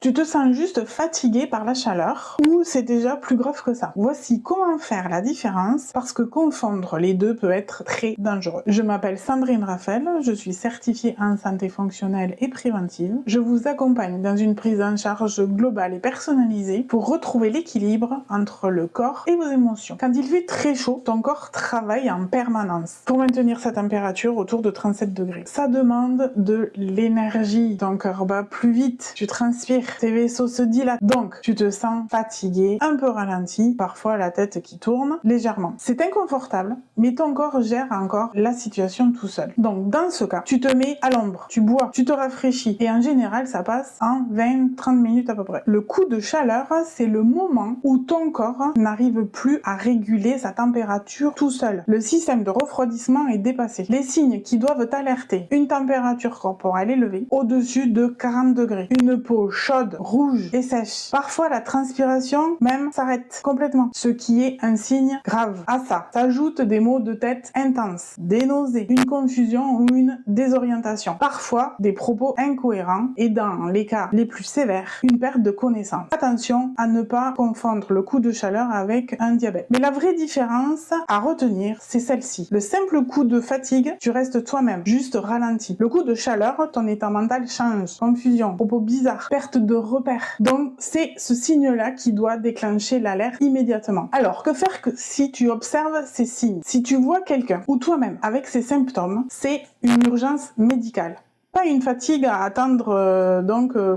Tu te sens juste fatigué par la chaleur ou c'est déjà plus grave que ça? Voici comment faire la différence parce que confondre les deux peut être très dangereux. Je m'appelle Sandrine Raphael, je suis certifiée en santé fonctionnelle et préventive. Je vous accompagne dans une prise en charge globale et personnalisée pour retrouver l'équilibre entre le corps et vos émotions. Quand il fait très chaud, ton corps travaille en permanence pour maintenir sa température autour de 37 degrés. Ça demande de l'énergie, ton cœur bat plus vite, tu transpires, tes vaisseaux se dilatent, donc tu te sens fatigué, un peu ralenti, parfois la tête qui tourne légèrement. C'est inconfortable, mais ton corps gère encore la situation tout seul. Donc dans ce cas, tu te mets à l'ombre, tu bois, tu te rafraîchis, et en général ça passe en 20-30 minutes à peu près. Le coup de chaleur, c'est le moment où ton corps n'arrive plus à réguler sa température tout seul. Le système de refroidissement est dépassé. Les signes qui doivent t'alerter: une température corporelle élevée, au-dessus de 40 degrés, une peau chaude, rouge et sèche. Parfois la transpiration même s'arrête complètement, ce qui est un signe grave. À ça s'ajoutent des maux de tête intenses, des nausées, une confusion ou une désorientation. Parfois des propos incohérents et dans les cas les plus sévères, une perte de connaissance. Attention à ne pas confondre le coup de chaleur avec un diabète. Mais la vraie différence à retenir, c'est celle-ci. Le simple coup de fatigue, tu restes toi-même, juste ralenti. Le coup de chaleur, ton état mental change. Confusion, propos bizarres, perte de repères. Donc c'est ce signe-là qui doit déclencher l'alerte immédiatement. Alors que faire que si tu observes ces signes? Si tu vois quelqu'un ou toi-même avec ces symptômes, c'est une urgence médicale. Pas une fatigue à attendre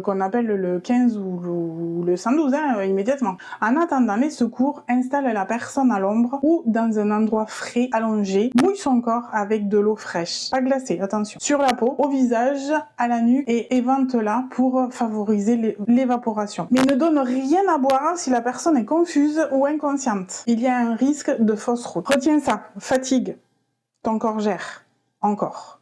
qu'on appelle le 15 ou le 112 immédiatement. En attendant les secours, installe la personne à l'ombre ou dans un endroit frais allongé. Mouille son corps avec de l'eau fraîche, pas glacée, attention. Sur la peau, au visage, à la nuque et évente-la pour favoriser l'évaporation. Mais ne donne rien à boire si la personne est confuse ou inconsciente. Il y a un risque de fausse route. Retiens ça, fatigue, ton corps gère, encore.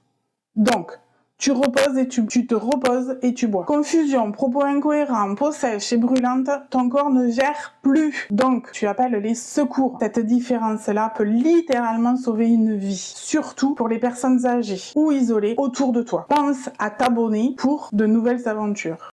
Donc, tu reposes et tu te reposes et tu bois. Confusion, propos incohérents, peau sèche et brûlante, ton corps ne gère plus. Donc, tu appelles les secours. Cette différence-là peut littéralement sauver une vie. Surtout pour les personnes âgées ou isolées autour de toi. Pense à t'abonner pour de nouvelles aventures.